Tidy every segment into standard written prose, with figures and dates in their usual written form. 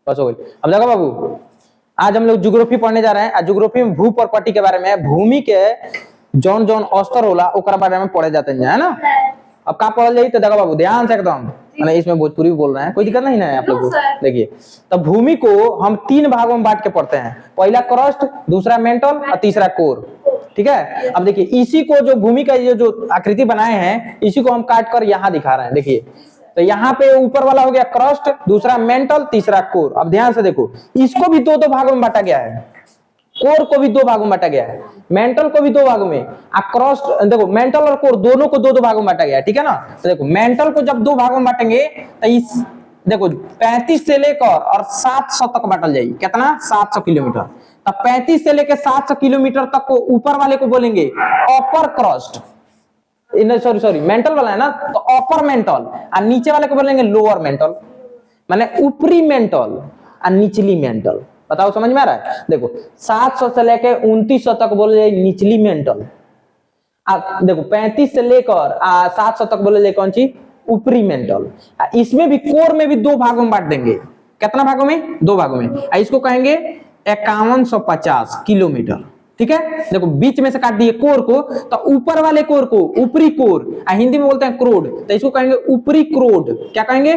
बस हो गई। अब देखो बाबू, आज हम लोग ज्योग्राफी पढ़ने जा रहे हैं। ज्योग्राफी में भू प्रॉपर्टी के बारे में, भूमि के जौन जौन स्तर होला ओकरा बारे में पढ़े जाते हैं, है ना। अब का पढ़ल जाई तो देखो बाबू ध्यान से एकदम, मैंने इसमें भोजपुरी भी बोल रहे हैं, कोई दिक्कत नहीं है आप लोग को। देखिए, तो भूमि को हम 3 भागों में बांट के पढ़ते हैं। पहला क्रस्ट, दूसरा मेंटल और तीसरा कोर। ठीक है। अब देखिए, इसी को जो भूमि का ये जो आकृति बनाए हैं, इसी को हम काट कर यहाँ दिखा रहे हैं। देखिए, तो यहाँ पे ऊपर वाला हो गया क्रस्ट, दूसरा मेंटल, तीसरा कोर। अब ध्यान से देखो, इसको भी 2-2 भागों में बांटा गया है, कोर को भी 2 भागों में बांटा गया है, मेंटल को भी 2 भागों में। क्रस्ट देखो, मेंटल और कोर दोनों को 2-2 भागों में बांटा गया है। ठीक है ना। तो देखो, मेंटल को जब 2 भागों में बांटेंगे तो इस देखो 35 से लेकर और 700 तक बांटल जाएगी। कितना? 700 किलोमीटर। तो 35 से लेकर 700 किलोमीटर तक को ऊपर वाले को बोलेंगे अपर क्रस्ट, सॉरी मेंटल वाला है ना, तो अपर मेंटल। और नीचे वाले को बोलेंगे लोअर मेंटल, माने ऊपरी मेंटल और निचली मेंटल। बताओ समझ में आ रहा है। देखो, 700 से लेकर 2900 तक बोले जाए निचली मेंटल। देखो, 35 से लेकर 700 तक बोले जाए कौन सी? ऊपरी मेंटल। इसमें भी कोर में भी 2 भागों में बांट देंगे। कितना भागों में? 2 भागों में। इसको कहेंगे 5150 किलोमीटर। ठीक है। देखो, बीच में से काट दिए कोर को, तो ऊपर वाले कोर को ऊपरी कोर, हिंदी में बोलते हैं क्रोड, तो इसको कहेंगे ऊपरी क्रोड। क्या कहेंगे?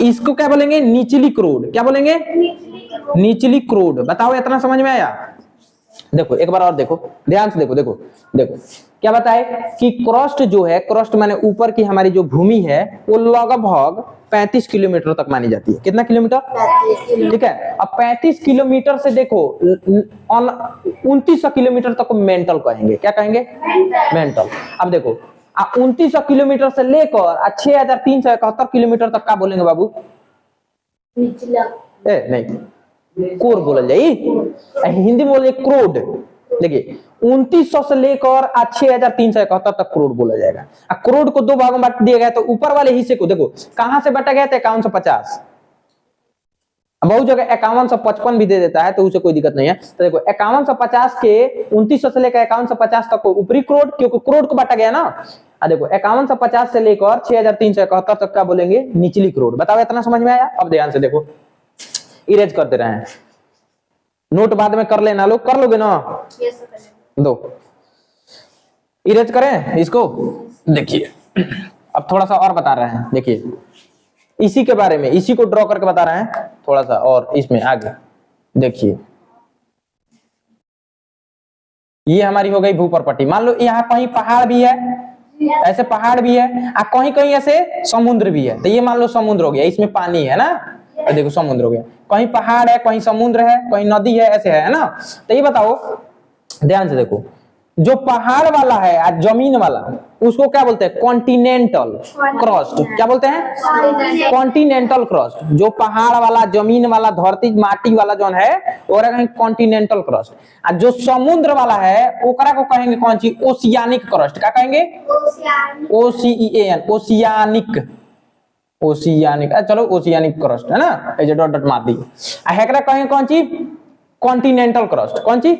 इसको क्या बोलेंगे? निचली क्रोड। क्या बोलेंगे? निचली क्रोड। बताओ, इतना समझ में आया? देखो एक बार और देखो, ध्यान से देखो। देखो देखो क्या बताए कि क्रस्ट जो है, क्रस्ट माने ऊपर की हमारी जो भूमि है, वो लगभग 35 किलोमीटर तक मानी जाती है। कितना किलोमीटर? 35। ठीक है। अब 35 किलोमीटर से देखो 2900 किलोमीटर तक मेंटल कहेंगे। क्या कहेंगे? मेंटल। अब देखो, 2900 किलोमीटर से लेकर 6371 किलोमीटर तक का बोलेंगे बाबू? निचला। नहीं, कोर बोला जाए, हिंदी में बोले क्रोड। देखिए, 2900 से लेकर 6371 तक करोड़ बोला जाएगा। करोड़ को 2 भागों में बांट दिया गया, तो ऊपर वाले हिस्से को देखो कहां से बांटा गया था? 5150। बहुत जगह 5155 भी दे देता है, तो उसे कोई दिक्कत नहीं है। तो देखो, 5150 के 2900 से लेकर 5150 तक को ऊपरी करोड़, क्योंकि करोड़ को बांटा गया ना। देखो, 5150 से लेकर 6371 तक का बोलेंगे निचली करोड़। बताओ, इतना समझ में आया? अब ध्यान से देखो, इरेज करते रहे, नोट बाद में कर लेना। लोग कर लोगे ना? दो इरेज करें इसको। देखिए, अब थोड़ा सा और बता रहे हैं। देखिए, इसी के बारे में, इसी को ड्रॉ करके बता रहे हैं थोड़ा सा और इसमें आगे। देखिए, ये हमारी हो गई भू प्रॉपर्टी। मान लो यहाँ कहीं पहाड़ भी है, ऐसे पहाड़ भी है, कहीं कहीं ऐसे समुद्र भी है। तो ये मान लो समुद्र हो गया, इसमें पानी है ना, तो देखो समुद्र हो गया। कहीं पहाड़ है, कहीं समुद्र है, कहीं नदी है, ऐसे है ना। तो ये बताओ, ध्यान से देखो, जो पहाड़ वाला है और जमीन वाला, उसको क्या बोलते हैं? Continental crust. क्या बोलते हैं? Continental crust. जो पहाड़ वाला, जमीन वाला, धरती माटी वाला जो है, ओकरा कहेंगे कॉन्टिनेंटल क्रस्ट। और जो समुद्र वाला है, ओकरा को कहेंगे कौन सी? Oceanic crust. क्या कहेंगे? OCEAN, oceanic. ओशियानिक, चलो ओशियानिक क्रस्ट है ना, ऐसे डॉट डॉट मार दी। हेकरा कहेंगे कौन सी? Continental crust. कौन सी?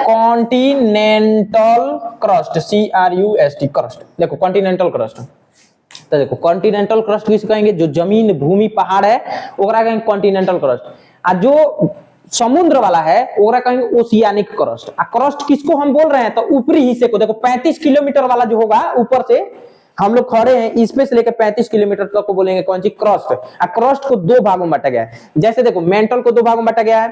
Continental crust, CRUST crust. देखो, कॉन्टिनेंटल क्रस्ट। तो देखो, कॉन्टिनेंटल क्रस्ट किसे कहेंगे? जो जमीन, भूमि, पहाड़ है, ओकरा कहेंगे कॉन्टिनेंटल क्रस्ट। और जो समुद्र वाला है, ओकरा कहेंगे ओशियानिक क्रस्ट। क्रस्ट किसको हम बोल रहे हैं? तो ऊपरी हिस्से को। देखो, 35 किलोमीटर वाला जो होगा, ऊपर से हम लोग खड़े हैं, इसमें से लेकर 35 किलोमीटर तक को बोलेंगे कौन सी? क्रस्ट। क्रस्ट को 2 भागों में बांटा गया है। जैसे देखो, मेंटल को 2 भागों में बांटा गया है,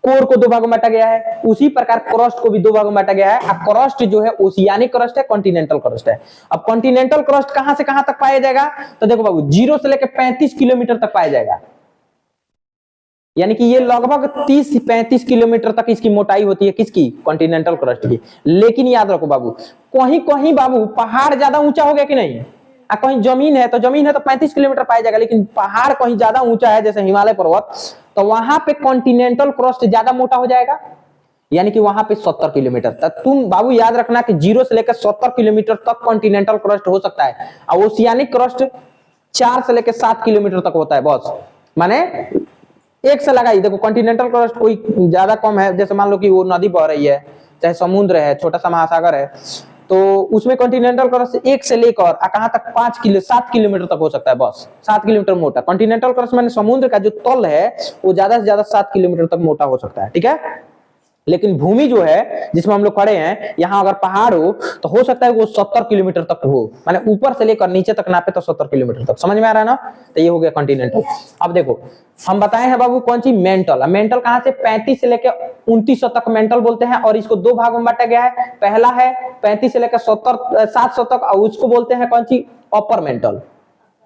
कोर को 2 भागों में बांटा गया है, उसी प्रकार क्रस्ट को भी 2 भागों में बांटा गया है। क्रस्ट जो है ओशियानिक क्रस्ट है, कॉन्टिनेंटल क्रस्ट है। अब कॉन्टिनेंटल क्रस्ट कहां से कहां तक पाया जाएगा? तो देखो बाबू, 0 से लेकर 35 किलोमीटर तक पाया जाएगा। यानी कि ये लगभग 30-35 किलोमीटर तक इसकी मोटाई होती है। किसकी? कॉन्टिनेंटल क्रस्ट की। लेकिन याद रखो बाबू, कहीं कहीं बाबू पहाड़ ज्यादा ऊंचा हो गया कि नहीं, कहीं जमीन है तो 35 किलोमीटर पाया जाएगा। लेकिन पहाड़ कहीं ज्यादा ऊंचा है, जैसे हिमालय पर्वत, तो वहां पे कॉन्टिनेंटल क्रस्ट ज्यादा मोटा हो जाएगा। यानी कि वहां पे 70 किलोमीटर तक। तुम बाबू याद रखना कि 0 से लेकर 70 किलोमीटर तक कॉन्टिनेंटल क्रस्ट हो सकता है। और ओशियानिक क्रस्ट 4 से लेकर 7 किलोमीटर तक होता है बस। माने एक से लगाई। देखो, कॉन्टिनेंटल क्रस्ट कोई ज्यादा कम है, जैसे मान लो कि वो नदी बह रही है, चाहे समुद्र है, छोटा सा महासागर है, तो उसमें कॉन्टिनेंटल क्रस्ट 1 से लेकर कहां तक 7 किलोमीटर तक हो सकता है, बस 7 किलोमीटर मोटा। कॉन्टिनेंटल क्रस्ट माने समुद्र का जो तल है वो ज्यादा से ज्यादा 7 किलोमीटर तक मोटा हो सकता है, ठीक है। लेकिन भूमि जो है जिसमें हम लोग खड़े हैं, यहां अगर पहाड़ हो तो सकता है वो 70 किलोमीटर तक हो, माने ऊपर से लेकर नीचे तक नापे तो 70 किलोमीटर तक। समझ में आ रहा है ना? तो ये हो गया कॉन्टिनेंटल। अब देखो हम बताए हैं बाबू कौन सी, मेंटल। मेंटल कहां से 35 से लेकर 2900 तक मेंटल बोलते हैं, और इसको दो भागों में बांटा गया है। पहला है 35 से लेकर 700 तक, और उसको बोलते हैं कौन सी, अपर मेंटल।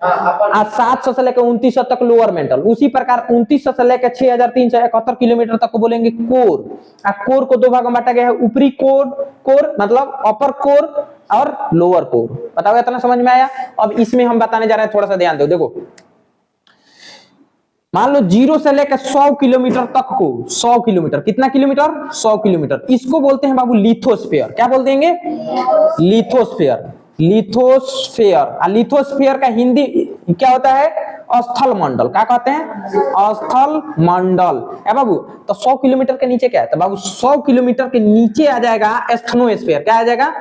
700 से लेकर 2900 तक लोअर मेंटल। उसी प्रकार 2900 से लेकर 6371 किलोमीटर तक को बोलेंगे कोर। कोर को दो भागों में बांटा गया है, ऊपरी कोर मतलब अपर कोर और लोअर कोर। बताओ इतना समझ में आया? अब इसमें हम बताने जा रहे हैं, थोड़ा सा ध्यान दो। देखो मान लो 0 से लेकर 100 किलोमीटर तक को, 100 किलोमीटर, कितना किलोमीटर, 100 किलोमीटर, इसको बोलते हैं बाबू लिथोस्फीयर। क्या बोलते हैं? लिथोस्फीयर। लिथोस्फीयर। लिथोस्फीयर का हिंदी क्या होता है? स्थल मंडल। क्या कहते हैं? स्थल मंडल। है बाबू। तो 100 किलोमीटर के नीचे क्या है? तो बाबू 100 किलोमीटर के नीचे आ जाएगा एस्थेनोस्फीयर। क्या आ जाएगा?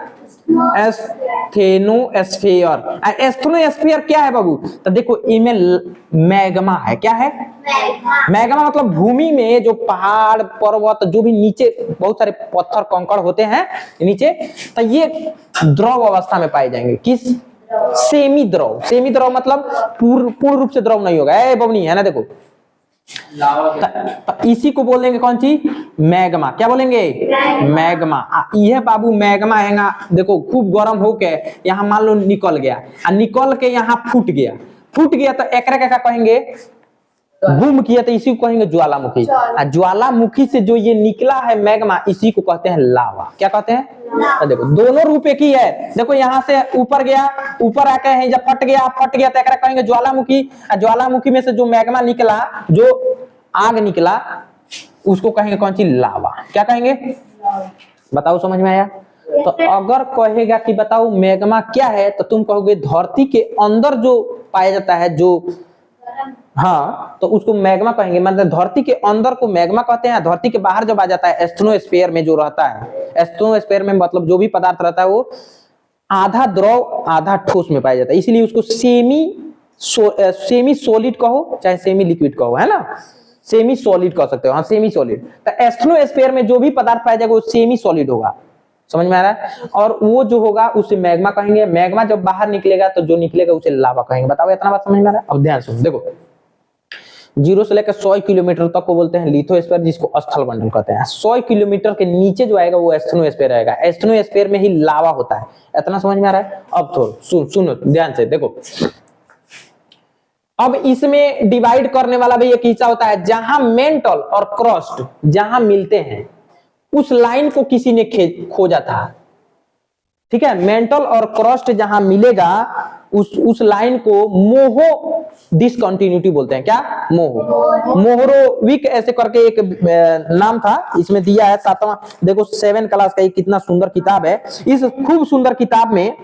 एस्थेनोस्फीयर। एस्थेनोस्फीयर क्या है बाबू? तो देखो इनमें मैग्मा है। क्या है? मैग्मा मतलब भूमि में जो पहाड़ पर्वत जो भी नीचे बहुत सारे पत्थर कंकड़ होते हैं नीचे, तो ये द्रव अवस्था में पाए जाएंगे। किस? सेमी द्रव। सेमी द्रव मतलब पूर्ण रूप से द्रव नहीं होगा। बबनी है ना, देखो इसी को बोलेंगे कौन सी? मैग्मा। क्या बोलेंगे? मैग्मा। यह बाबू मैग्मा है ना, देखो खूब गर्म होके यहाँ मान लो निकल गया, निकल के यहाँ फूट गया तो एक क्या कहेंगे? बूम किया, तो इसी को कहेंगे ज्वालामुखी। ज्वालामुखी से जो ये निकला है मैग्मा, इसी को कहते हैं लावा। क्या कहते हैं? तो देखो दोनों रूप एक ही है। देखो यहाँ से ऊपर गया, ऊपर आके है जब फट गया तो एक कहेंगे ज्वालामुखी। ज्वालामुखी में से जो मैग्मा निकला, जो आग निकला, उसको कहेंगे कौन सी? लावा। क्या कहेंगे? बताओ समझ में आया? तो अगर कहेगा कि बताओ मैग्मा क्या है, तो तुम कहोगे धरती के अंदर जो पाया जाता है, जो हाँ, तो उसको मैग्मा कहेंगे। मतलब धरती के अंदर को मैग्मा कहते हैं। धरती के बाहर जब आ जाता है एस्थेनोस्फीयर में जो रहता है, एस्थेनोस्फीयर में मतलब जो भी पदार्थ रहता है वो आधा द्रव आधा ठोस में पाया जाता है, इसलिए उसको सेमी सॉलिड कहो चाहे सेमी लिक्विड कहो, है ना। सेमी सॉलिड कह सकते हो, हाँ सेमी सॉलिड। तो एस्थेनोस्फीयर में जो भी पदार्थ पाया जाएगा वो सेमी सॉलिड होगा। समझ में आ रहा है? और वो जो होगा उसे मैग्मा कहेंगे। मैग्मा जब बाहर निकलेगा तो जो निकलेगा उसे लावा कहेंगे। बताओ इतना बात समझ में आ रहा है? अब ध्यान सुनो, देखो 0 से लेकर 100 किलोमीटर तक को बोलते हैं लिथोस्फीयर, जिसको स्थल मंडल कहते हैं। 100 किलोमीटर के नीचे जो आएगा वो एस्थेनोस्फीयर आएगा। एस्थेनोस्फीयर में ही लावा होता है। इतना समझ में आ रहा है? अब थोड़ा सुनो ध्यान से, देखो अब इसमें डिवाइड करने वाला भी एक हिस्सा होता है, जहां मेंटल और क्रस्ट जहां मिलते हैं उस लाइन को किसी ने खोजा था। ठीक है, मेंटल और क्रस्ट जहां मिलेगा उस लाइन को मोहो डिसकंटिन्यूटी बोलते हैं। क्या? मोहो, मोहरोविक ऐसे करके एक नाम था, इसमें दिया है 7वां। देखो 7 क्लास का कितना सुंदर किताब है। इस खूब सुंदर किताब में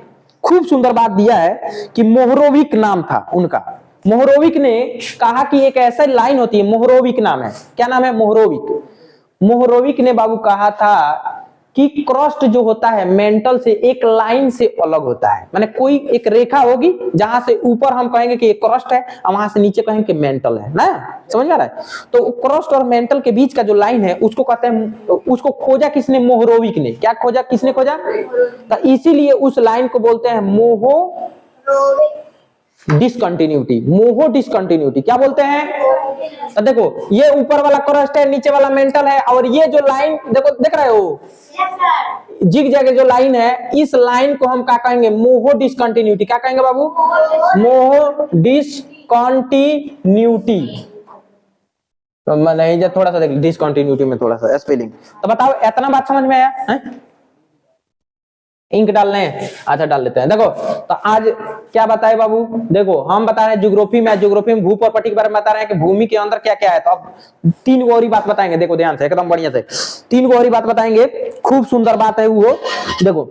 खूब सुंदर बात दिया है कि मोहरोविक नाम था उनका। मोहरोविक ने कहा कि एक ऐसा लाइन होती है, मोहरोविक नाम है। क्या नाम है? मोहरोविक। मोहरोविक ने बाबू कहा था कि क्रस्ट जो होता है मेंटल से एक लाइन से अलग होता है। माने कोई एक रेखा होगी जहां से ऊपर हम कहेंगे कि एक क्रस्ट है और वहां से नीचे कहेंगे कि मेंटल है ना। समझ में आ रहा है? तो क्रस्ट और मेंटल के बीच का जो लाइन है उसको कहते हैं, उसको खोजा किसने? मोहरोविक ने। क्या खोजा? किसने खोजा? तो इसीलिए उस लाइन को बोलते हैं मोहो डिसकंटिन्यूटी। मोहो डिसकंटिन्यूटी क्या बोलते हैं? तो देखो ये ऊपर वाला क्रस्ट है, नीचे वाला मेंटल है, और ये जो लाइन देखो, देख रहे हो जिग जगह जो लाइन है, इस लाइन को हम क्या कहेंगे? मोहो डिसकंटिन्यूटी। क्या कहेंगे बाबू? मोहो डिसकंटिन्यूटी। तो नहीं, जब थोड़ा सा देख डिसकंटिन्यूटी में थोड़ा सा स्पेलिंग। तो बताओ इतना बात समझ में आया है? इंक डालने हैं? अच्छा डाल लेते हैं। देखो तो आज क्या बताए बाबू? देखो हम बता रहे हैं ज्योग्राफी में भू प्रॉपर्टी के बारे में बता रहे हैं कि भूमि के अंदर क्या क्या है। तो अब 3 गो और बात बताएंगे। देखो ध्यान से, एकदम बढ़िया से 3 गो और बात बताएंगे। खूब सुंदर बात है वो। देखो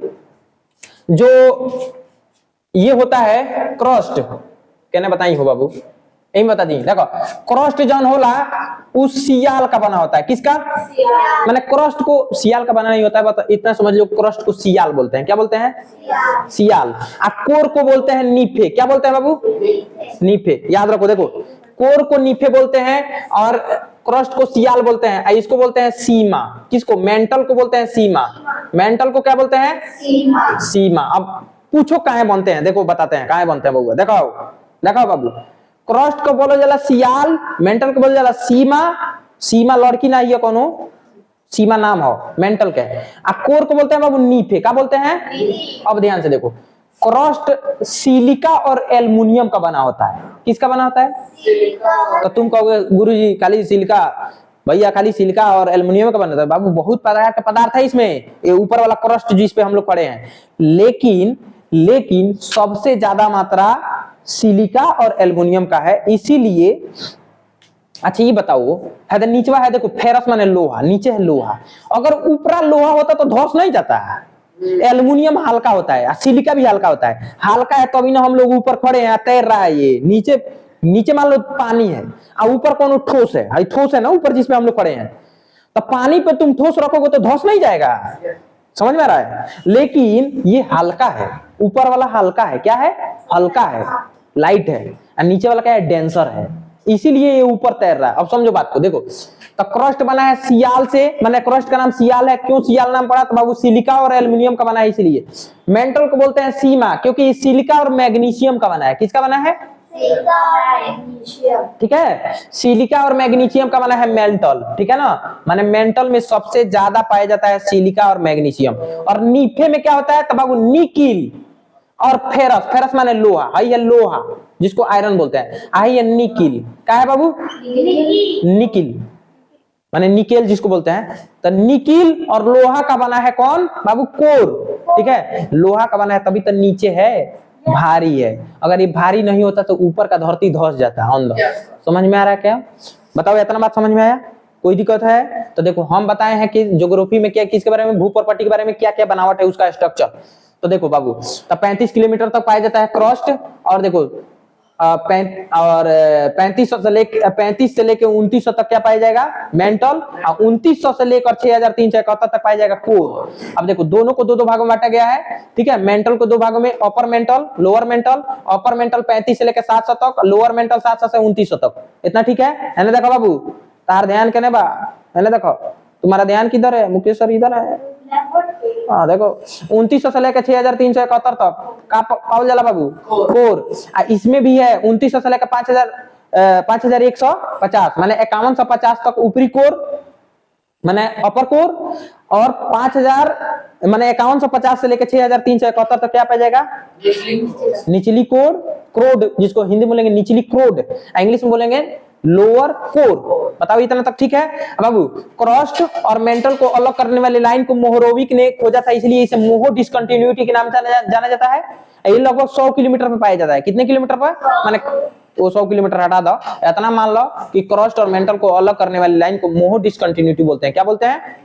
जो ये होता है क्रस्ट, कहने बताई हो बाबू, यही बता दी। देखो क्रस्ट जौन होला उस सियाल का बना होता है। किसका? मैंने क्रस्ट को सियाल का बना नहीं होता है, बता इतना समझ लो, क्रस्ट को सियाल बोलते हैं। क्या बोलते हैं? सियाल। अब कोर को बोलते हैं नीफे। क्या बोलते हैं बाबू? नीफे। याद रखो, देखो कोर को नीफे बोलते हैं और क्रस्ट को सियाल बोलते हैं। इसको बोलते हैं सीमा। किसको? मेंटल को बोलते हैं सीमा। मेंटल को क्या बोलते हैं? सीमा। अब पूछो कहाँ बनते हैं, देखो बताते हैं कहाँ बनते हैं बाबू। देखो देखो बाबू, क्रस्ट को बोलो जाला सियाल, मेंटल को बोलो जाला सीमा। सीमा लड़की ना ये कोनो, सीमा नाम हो मेंटल के। कोर को बोलते हैं बाबू नीफे। क्या बोलते हैं? अब ध्यान से देखो, क्रस्ट सिलिका और एल्युमिनियम का बना होता है। किसका बना होता है? तो तुम कहोगे गुरुजी खाली सिलिका, भैया खाली सिलिका और एल्युमिनियम का बना होता है। बाबू बहुत पदार्थ है इसमें, ये ऊपर वाला क्रस्ट जिस पे हम लोग पढ़े हैं। लेकिन सबसे ज्यादा मात्रा सिलिका और एल्युमिनियम का है, इसीलिए। अच्छा ये बताओ, है नीचवा है, देखो फेरस माने लोहा, नीचे है लोहा। अगर ऊपरा लोहा होता तो धस नहीं जाता है। एल्युमिनियम हल्का होता है, सिलिका भी हल्का होता है। हल्का है तभी ना हम लोग ऊपर खड़े हैं, तैर रहा है। ये नीचे मान लो पानी है और ऊपर कौन ठोस है, ठोस है ना ऊपर जिसमें हम लोग खड़े हैं। तो पानी पे तुम ठोस रखोगे तो धस नहीं जाएगा। समझ में आ रहा है? लेकिन ये हल्का है, ऊपर वाला हल्का है। क्या है? हल्का है, लाइट है। और नीचे वाला क्या है? डेंसर है, इसीलिए ये ऊपर तैर रहा है। अब समझो बात को, देखो तो क्रस्ट बना है सियाल से, मैंने क्रस्ट का नाम सियाल है। क्यों सियाल नाम पड़ा? तो बाबू सिलिका और एल्युमिनियम का बना है इसलिए। मेंटल को बोलते हैं सीमा, क्योंकि सिलिका और मैग्नीशियम का बना है। किसका बना है? ठीक है, सिलिका और मैग्नीशियम का बना है मेंटल। ठीक है ना, माने मेंटल में सबसे ज्यादा पाया जाता है सिलिका और मैग्नीशियम। और नीफे में क्या होता है? तो बाबू निकिल और फेरस। फेरस माने लोहा, है लोहा जिसको आयरन बोलते हैं। आई निकिल। क्या है बाबू? निकिल माने निकेल जिसको बोलते हैं। तो निकिल और लोहा का बना है कौन बाबू? कोर। ठीक है, लोहा का बना है तभी तो नीचे है भारी है। अगर ये भारी नहीं होता तो ऊपर का धरती धस जाता है अंदर। समझ में आ रहा है क्या? बताओ, इतना बात समझ में आया? कोई दिक्कत है? तो देखो हम बताए हैं कि ज्योग्राफी में क्या, किसके बारे में, भूप्रपाटी के बारे में क्या क्या बनावट है उसका स्ट्रक्चर। तो देखो बाबू, तो 35 किलोमीटर तक पाया जाता है क्रस्ट। और देखो 3500 से लेकर 2900 तक क्या पाया जाएगा? मेंटल। और 2900 से लेकर 6371 तक पाया जाएगा कोर। अब देखो दोनों को दो भागों में बांटा गया है। ठीक है, मेंटल को दो भागों में, upper mantle lower mental. Upper mantle 35 से लेकर 700 तक, लोअर मेंटल 700 से 2900 तक। इतना ठीक है ना? देखो बाबू तार ध्यान करने बा, है देखो तुम्हारा ध्यान किधर है? मुकेश सर इधर है। हाँ देखो 2900 से लेकर 6371 तक का पावल जाला बाबू कोर। इसमें भी है 2900 से लेकर 5150 माने 5150 तक ऊपरी कोर माने अपर कोर। और 5000 माने 5150 से लेकर 6371 तक क्या पाया जाएगा? निचली कोर, क्रोड जिसको हिंदी में बोलेंगे निचली क्रोड, इंग्लिश में बोलेंगे लोअर कोर। बताओ इतना तक ठीक है बाबू? क्रस्ट और मेंटल को अलग करने वाली लाइन को मोहरोविक ने खोजा था, इसलिए इसे मोहो डिसकंटिन्यूटी के नाम से जाना जाता है। ये लगभग 100 किलोमीटर पे पाया जाता है। कितने किलोमीटर पर? माने वो 100 किलोमीटर हटा दो, इतना मान लो कि क्रस्ट और मेंटल को अलग करने वाली लाइन को मोहो डिसकंटिन्यूटी बोलते हैं। क्या बोलते हैं?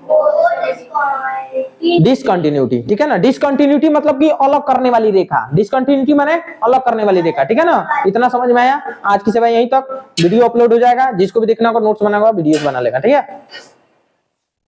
डिसकंटिन्यूटी। ठीक है ना, डिसकंटिन्यूटी मतलब कि अलग करने वाली रेखा, डिसकंटिन्यूटी माने अलग करने वाली रेखा। ठीक है ना, इतना समझ में आया? आज की सेवा यहीं तक, वीडियो अपलोड हो जाएगा, जिसको भी देखना होगा नोट्स बनाएगा वीडियोस बना लेगा। ठीक है।